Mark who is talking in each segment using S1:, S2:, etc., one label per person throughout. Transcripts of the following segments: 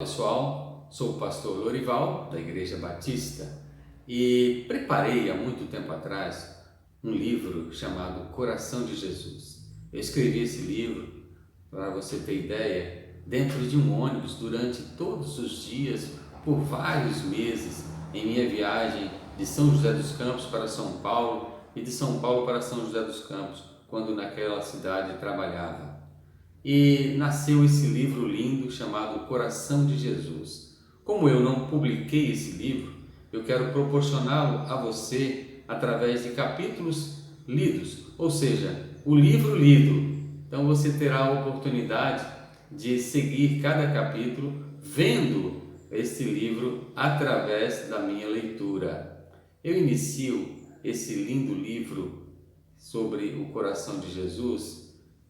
S1: pessoal, sou o pastor Lorival da Igreja Batista e preparei há muito tempo atrás um livro chamado Coração de Jesus. Eu escrevi esse livro, para você ter ideia, dentro de um ônibus durante todos os dias, por vários meses, em minha viagem de São José dos Campos para São Paulo e de São Paulo para São José dos Campos, quando naquela cidade trabalhava. E nasceu esse livro lindo chamado Coração de Jesus. Como eu não publiquei esse livro, eu quero proporcioná-lo a você através de capítulos lidos, ou seja, o livro lido. Então você terá a oportunidade de seguir cada capítulo vendo esse livro através da minha leitura. Eu inicio esse lindo livro sobre o coração de Jesus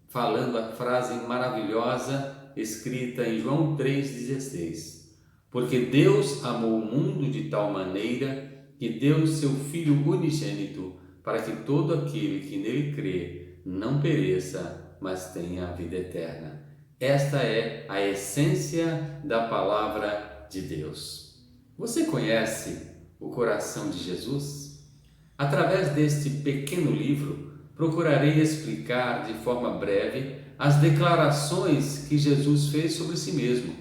S1: falando a frase maravilhosa escrita em João 3,16. Porque Deus amou o mundo de tal maneira que deu seu Filho unigênito, para que todo aquele que nele crê não pereça, mas tenha a vida eterna. Esta é a essência da palavra de Deus. Você conhece o coração de Jesus? Através deste pequeno livro, procurarei explicar de forma breve as declarações que Jesus fez sobre si mesmo,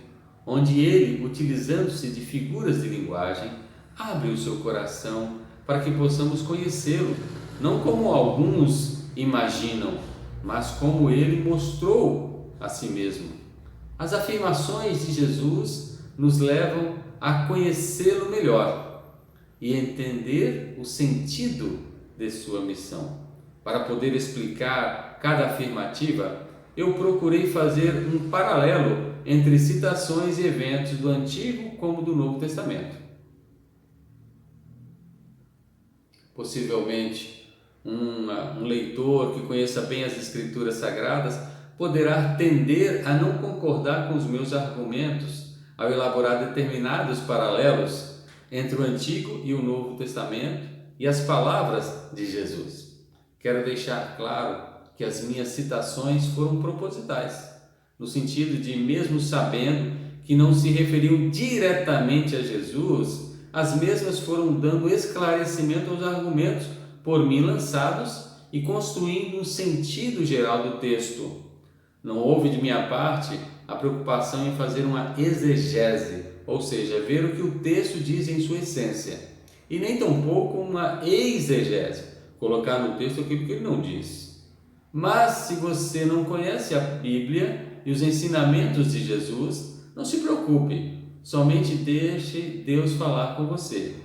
S1: onde ele, utilizando-se de figuras de linguagem, abre o seu coração para que possamos conhecê-lo, não como alguns imaginam, mas como ele mostrou a si mesmo. As afirmações de Jesus nos levam a conhecê-lo melhor e entender o sentido de sua missão. Para poder explicar cada afirmativa, eu procurei fazer um paralelo entre citações e eventos do Antigo como do Novo Testamento. Possivelmente, um leitor que conheça bem as Escrituras Sagradas poderá tender a não concordar com os meus argumentos ao elaborar determinados paralelos entre o Antigo e o Novo Testamento e as palavras de Jesus. Quero deixar claro que as minhas citações foram propositais, no sentido de, mesmo sabendo que não se referiam diretamente a Jesus, as mesmas foram dando esclarecimento aos argumentos por mim lançados e construindo um sentido geral do texto. Não houve de minha parte a preocupação em fazer uma exegese, ou seja, ver o que o texto diz em sua essência, e nem tampouco uma exegese, colocar no texto aquilo que ele não diz. Mas se você não conhece a Bíblia e os ensinamentos de Jesus, não se preocupe, somente deixe Deus falar com você.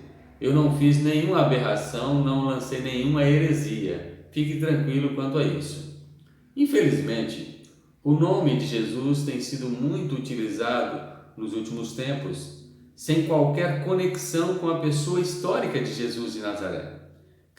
S1: Eu não fiz nenhuma aberração, não lancei nenhuma heresia, fique tranquilo quanto a isso. Infelizmente, o nome de Jesus tem sido muito utilizado nos últimos tempos, sem qualquer conexão com a pessoa histórica de Jesus de Nazaré.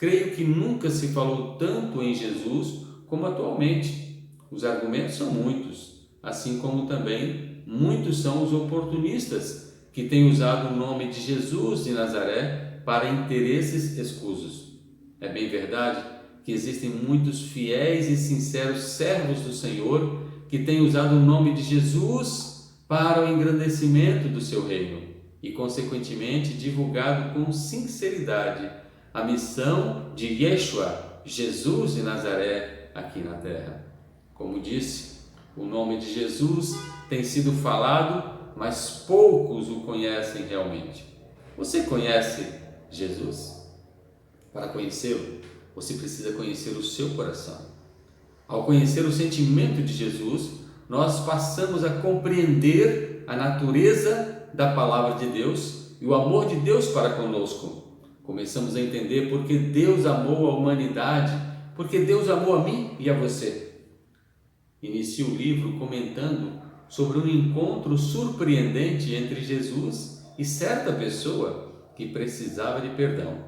S1: Creio que nunca se falou tanto em Jesus como atualmente. Os argumentos são muitos, assim como também muitos são os oportunistas que têm usado o nome de Jesus de Nazaré para interesses escusos. É bem verdade que existem muitos fiéis e sinceros servos do Senhor que têm usado o nome de Jesus para o engrandecimento do seu reino e, consequentemente, divulgado com sinceridade a missão de Yeshua, Jesus de Nazaré, aqui na terra. Como disse, o nome de Jesus tem sido falado, mas poucos o conhecem realmente. Você conhece Jesus? Para conhecê-lo, você precisa conhecer o seu coração. Ao conhecer o sentimento de Jesus, nós passamos a compreender a natureza da palavra de Deus e o amor de Deus para conosco. Começamos a entender porque Deus amou a humanidade, porque Deus amou a mim e a você. Inicio o livro comentando sobre um encontro surpreendente entre Jesus e certa pessoa que precisava de perdão,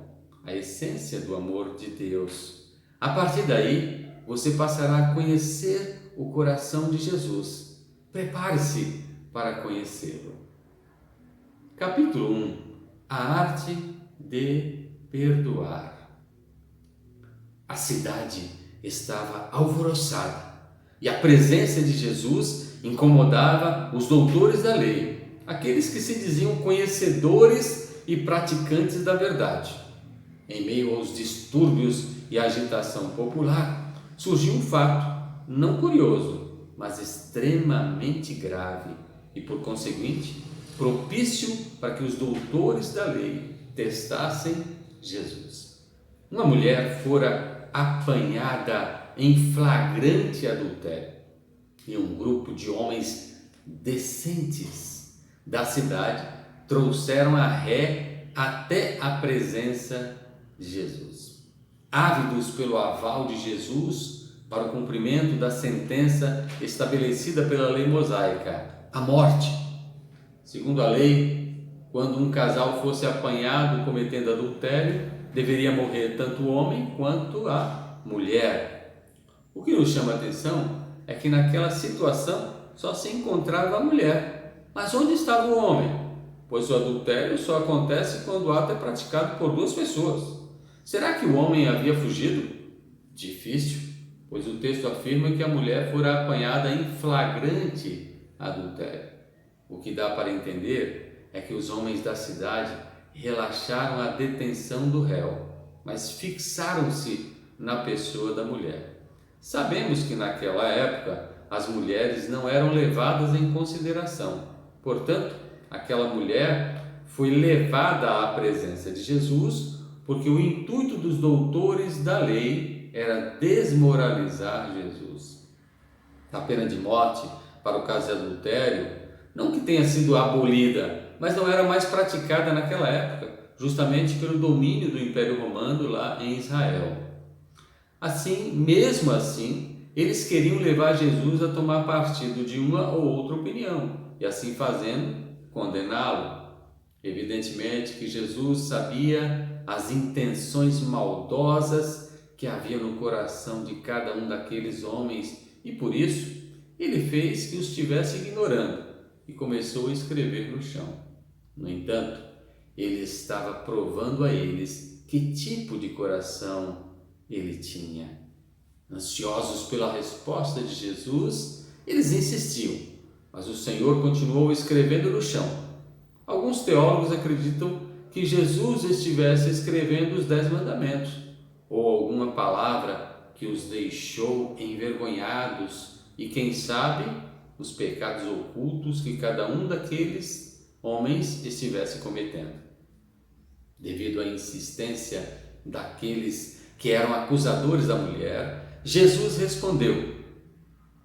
S1: a essência do amor de Deus. A partir daí, você passará a conhecer o coração de Jesus. Prepare-se para conhecê-lo. Capítulo 1. A arte de perdoar. A cidade estava alvoroçada e a presença de Jesus incomodava os doutores da lei. aqueles que se diziam conhecedores e praticantes da verdade. Em meio aos distúrbios e agitação popular, surgiu um fato, não curioso, mas extremamente grave e, por conseguinte, propício para que os doutores da lei testassem Jesus. Uma mulher fora apanhada em flagrante adultério e um grupo de homens decentes da cidade trouxeram a ré até a presença de Jesus. Ávidos pelo aval de Jesus para o cumprimento da sentença estabelecida pela lei mosaica, a morte. Segundo a lei, quando um casal fosse apanhado cometendo adultério, deveria morrer tanto o homem quanto a mulher. O que nos chama a atenção é que naquela situação só se encontrava a mulher. Mas onde estava o homem? Pois o adultério só acontece quando o ato é praticado por duas pessoas. Será que o homem havia fugido? Difícil, pois o texto afirma que a mulher fora apanhada em flagrante adultério. O que dá para entender é que os homens da cidade relaxaram a detenção do réu, mas fixaram-se na pessoa da mulher. Sabemos que naquela época as mulheres não eram levadas em consideração. Portanto, aquela mulher foi levada à presença de Jesus porque o intuito dos doutores da lei era desmoralizar Jesus. A pena de morte para o caso de adultério, não que tenha sido abolida, mas não era mais praticada naquela época, justamente pelo domínio do Império Romano lá em Israel. Assim, mesmo assim, eles queriam levar Jesus a tomar partido de uma ou outra opinião e, assim fazendo, condená-lo. Evidentemente que Jesus sabia as intenções maldosas que havia no coração de cada um daqueles homens e, por isso, ele fez que os estivesse ignorando e começou a escrever no chão. No entanto, ele estava provando a eles que tipo de coração ele tinha. Ansiosos pela resposta de Jesus, eles insistiam, mas o Senhor continuou escrevendo no chão. Alguns teólogos acreditam que Jesus estivesse escrevendo os 10 mandamentos ou alguma palavra que os deixou envergonhados e, quem sabe, os pecados ocultos que cada um daqueles homens estivesse cometendo. Devido à insistência daqueles que eram acusadores da mulher, Jesus respondeu: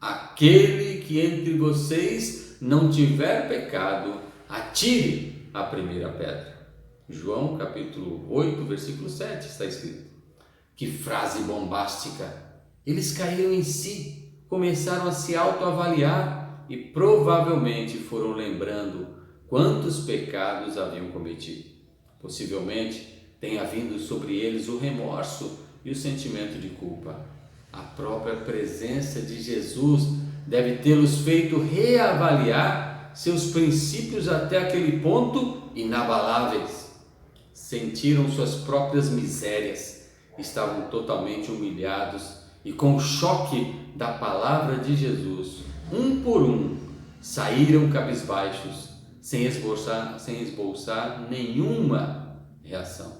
S1: aquele que entre vocês não tiver pecado, atire a primeira pedra. João capítulo 8, versículo 7 está escrito. Que frase bombástica! Eles caíram em si, começaram a se autoavaliar e provavelmente foram lembrando quantos pecados haviam cometido. Possivelmente tenha vindo sobre eles o remorso e o sentimento de culpa. A própria presença de Jesus deve tê-los feito reavaliar seus princípios até aquele ponto inabaláveis. Sentiram suas próprias misérias, estavam totalmente humilhados e, com o choque da palavra de Jesus, um por um, saíram cabisbaixos, sem esboçar nenhuma reação,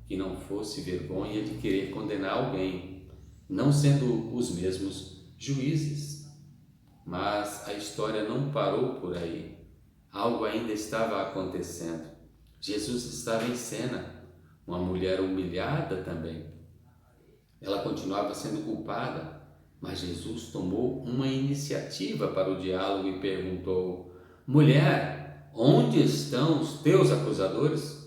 S1: que não fosse vergonha de querer condenar alguém, não sendo os mesmos juízes. Mas a história não parou por aí. Algo ainda estava acontecendo. Jesus estava em cena, uma mulher humilhada também. Ela continuava sendo culpada, mas Jesus tomou uma iniciativa para o diálogo e perguntou: mulher, onde estão os teus acusadores?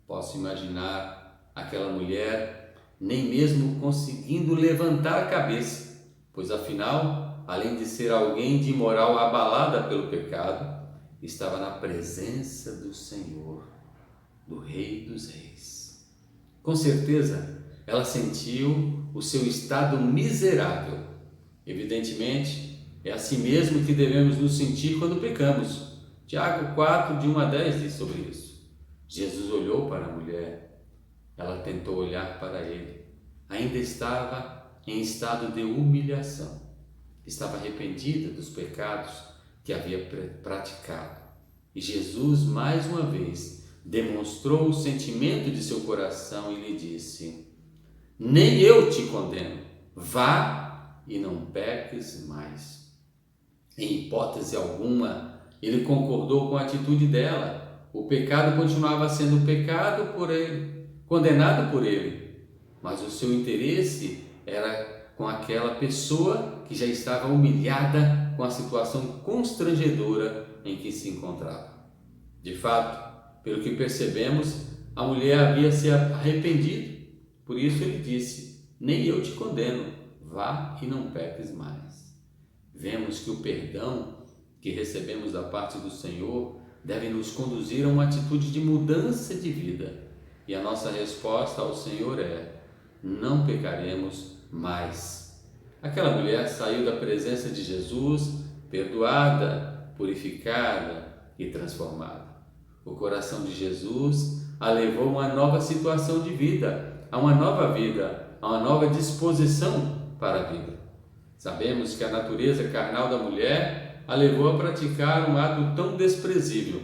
S1: Posso imaginar aquela mulher nem mesmo conseguindo levantar a cabeça, pois afinal, além de ser alguém de moral abalada pelo pecado, estava na presença do Senhor, do Rei dos Reis. Com certeza, ela sentiu o seu estado miserável. Evidentemente, é assim mesmo que devemos nos sentir quando pecamos. Tiago 4, de 1 a 10 diz sobre isso. Jesus olhou para a mulher. Ela tentou olhar para ele. Ainda estava em estado de humilhação. Estava arrependida dos pecados que havia praticado. E Jesus, mais uma vez, demonstrou o sentimento de seu coração e lhe disse: nem eu te condeno, vá e não peques mais. Em hipótese alguma, ele concordou com a atitude dela. O pecado continuava sendo pecado por ele, condenado por ele, mas o seu interesse era com aquela pessoa que já estava humilhada com a situação constrangedora em que se encontrava. De fato, pelo que percebemos, a mulher havia se arrependido. Por isso ele disse: nem eu te condeno, vá e não peques mais. Vemos que o perdão que recebemos da parte do Senhor deve nos conduzir a uma atitude de mudança de vida. E a nossa resposta ao Senhor é: não pecaremos mais. Aquela mulher saiu da presença de Jesus perdoada, purificada e transformada. O coração de Jesus a levou a uma nova situação de vida, a uma nova vida, a uma nova disposição para a vida. Sabemos que a natureza carnal da mulher a levou a praticar um ato tão desprezível,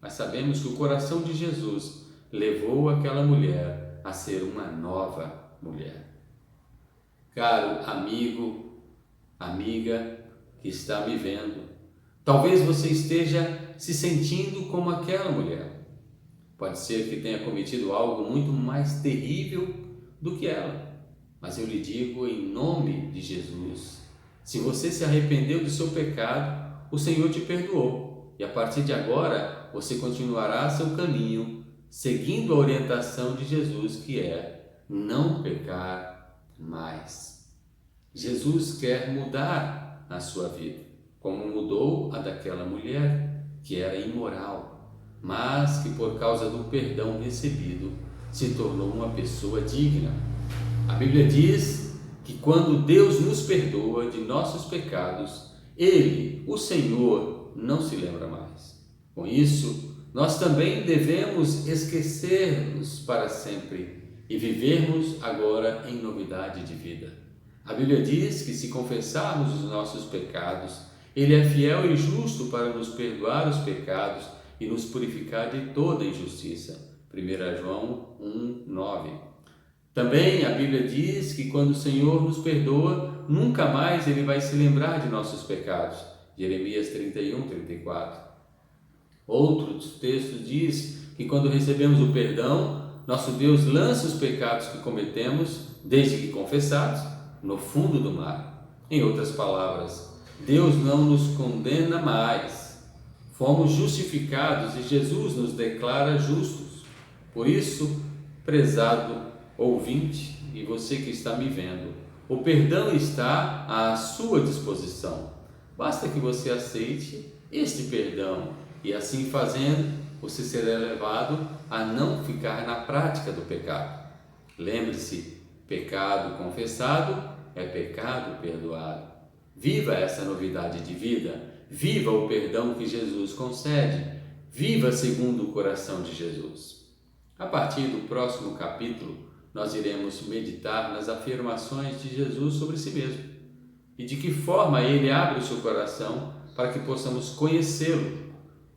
S1: mas sabemos que o coração de Jesus levou aquela mulher a ser uma nova mulher. Caro amigo, amiga que está me vendo, talvez você esteja se sentindo como aquela mulher. Pode ser que tenha cometido algo muito mais terrível do que ela, mas eu lhe digo em nome de Jesus: se você se arrependeu do seu pecado, o Senhor te perdoou e a partir de agora você continuará seu caminho seguindo a orientação de Jesus, que é não pecar mais. Jesus quer mudar a sua vida, como mudou a daquela mulher que era imoral, mas que por causa do perdão recebido se tornou uma pessoa digna. A Bíblia diz que quando Deus nos perdoa de nossos pecados, Ele, o Senhor, não se lembra mais. Com isso, nós também devemos esquecer-nos para sempre e vivermos agora em novidade de vida. A Bíblia diz que se confessarmos os nossos pecados, Ele é fiel e justo para nos perdoar os pecados e nos purificar de toda injustiça. 1 João 1:9. Também a Bíblia diz que quando o Senhor nos perdoa, nunca mais Ele vai se lembrar de nossos pecados. Jeremias 31:34. Outros textos diz que quando recebemos o perdão, nosso Deus lança os pecados que cometemos, desde que confessados, no fundo do mar. Em outras palavras, Deus não nos condena mais. Fomos justificados e Jesus nos declara justos. Por isso, prezado ouvinte e você que está me vendo, o perdão está à sua disposição. Basta que você aceite este perdão e assim fazendo, você será levado a não ficar na prática do pecado. Lembre-se, pecado confessado é pecado perdoado. Viva essa novidade de vida. Viva o perdão que Jesus concede. Viva segundo o coração de Jesus. A partir do próximo capítulo, nós iremos meditar nas afirmações de Jesus sobre si mesmo e de que forma Ele abre o seu coração para que possamos conhecê-lo.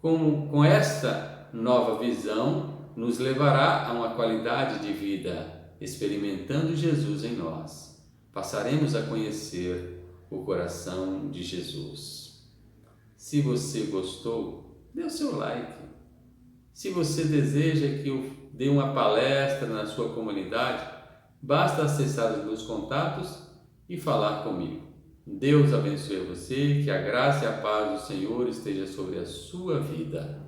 S1: Com esta nova visão, nos levará a uma qualidade de vida, experimentando Jesus em nós. Passaremos a conhecer o coração de Jesus. Se você gostou, dê o seu like. Se você deseja que eu dê uma palestra na sua comunidade, basta acessar os meus contatos e falar comigo. Deus abençoe você, que a graça e a paz do Senhor esteja sobre a sua vida.